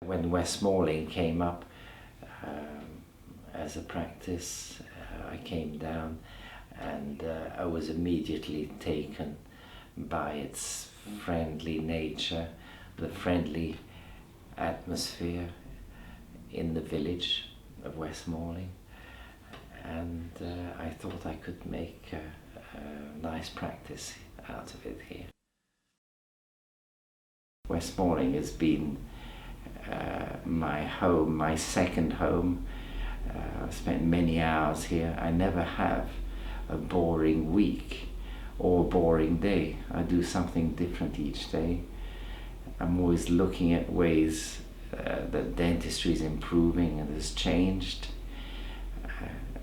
when Westmoreland came up as a practice, I came down and I was immediately taken by its friendly nature, the friendly atmosphere in the village of Westmoreland, and I thought I could make a nice practice out of it here. Westmoreland has been my home, my second home. I've spent many hours here. I never have a boring week or a boring day. I do something different each day. I'm always looking at ways that dentistry is improving and has changed.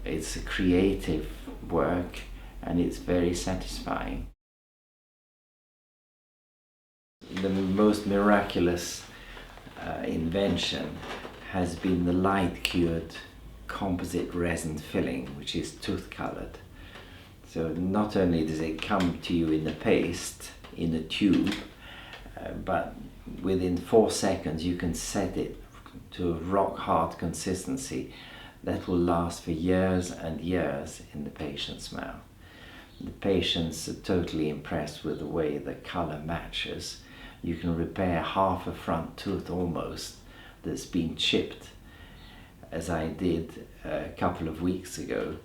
It's a creative work and it's very satisfying. The most miraculous invention has been the light-cured composite resin filling, which is tooth-colored. So not only does it come to you in the paste, in a tube, but within 4 seconds you can set it to a rock-hard consistency that will last for years and years in the patient's mouth. The patients are totally impressed with the way the color matches. You can repair half a front tooth almost that's been chipped, as I did a couple of weeks ago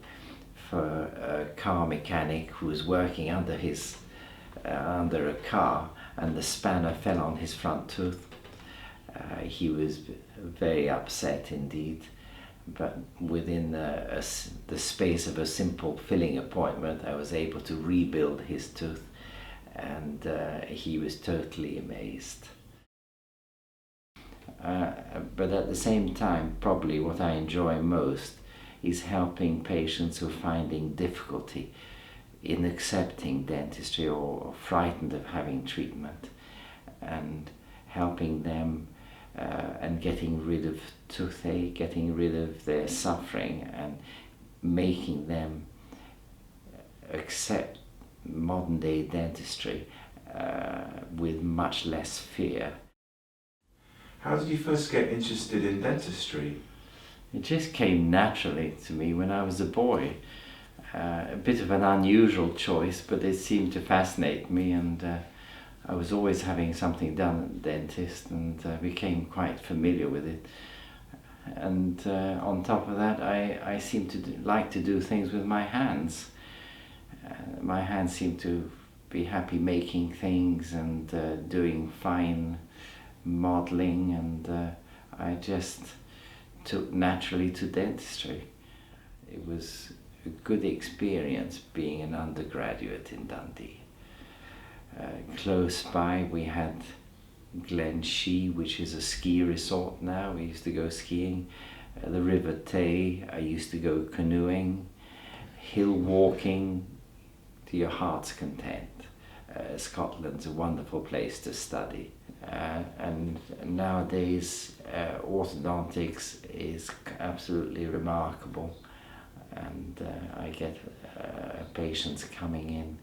for a car mechanic who was working under a car, and the spanner fell on his front tooth. He was very upset indeed, but within the space of a simple filling appointment I was able to rebuild his tooth, and he was totally amazed. But at the same time, probably what I enjoy most is helping patients who are finding difficulty in accepting dentistry or frightened of having treatment, and helping them and getting rid of toothache, getting rid of their suffering, and making them accept modern day dentistry with much less fear. How did you first get interested in dentistry? It just came naturally to me when I was a boy. A bit of an unusual choice, but it seemed to fascinate me, and I was always having something done at the dentist, and became quite familiar with it. And on top of that, I seem to like to do things with my hands. My hands seem to be happy making things and doing fine modeling, and I just took naturally to dentistry. It was a good experience being an undergraduate in Dundee. Close by we had Glen Shee, which is a ski resort now. We used to go skiing. The River Tay, I used to go canoeing, hill walking to your heart's content. Scotland's a wonderful place to study. And nowadays orthodontics is absolutely remarkable, and I get patients coming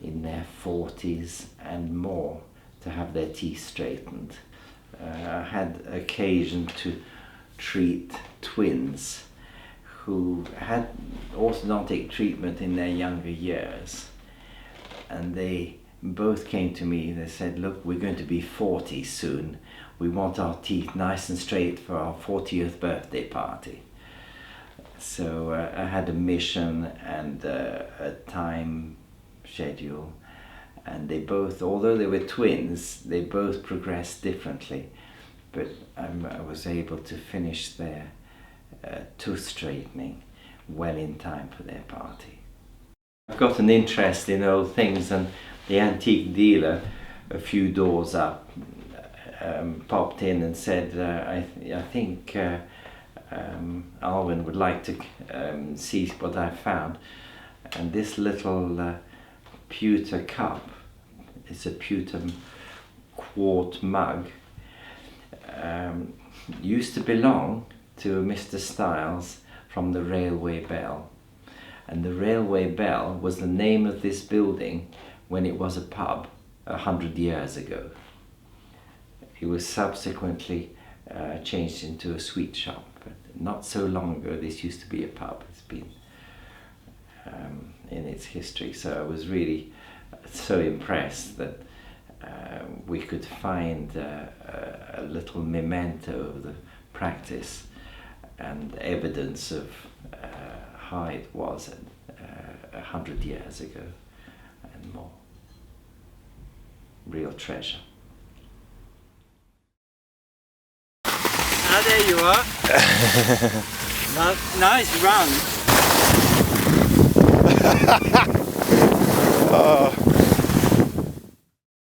in their 40s and more to have their teeth straightened. I had occasion to treat twins who had orthodontic treatment in their younger years, and they both came to me. They said, look, we're going to be 40 soon. We want our teeth nice and straight for our 40th birthday party. So I had a mission and a time schedule, and they both, although they were twins, they both progressed differently, but I was able to finish their tooth straightening well in time for their party. I've got an interest in old things, and the antique dealer a few doors up popped in and said, I think Alwyn would like to see what I found. And this little pewter cup, it's a pewter quart mug, used to belong to Mr. Styles from the Railway Bell. And the Railway Bell was the name of this building when it was a pub 100 years ago. It was subsequently changed into a sweet shop. But not so long ago, this used to be a pub. It's been in its history. So I was really so impressed that we could find a little memento of the practice and evidence of how it was 100 years ago and more. Real treasure. Ah, there you are. Nice run. Oh.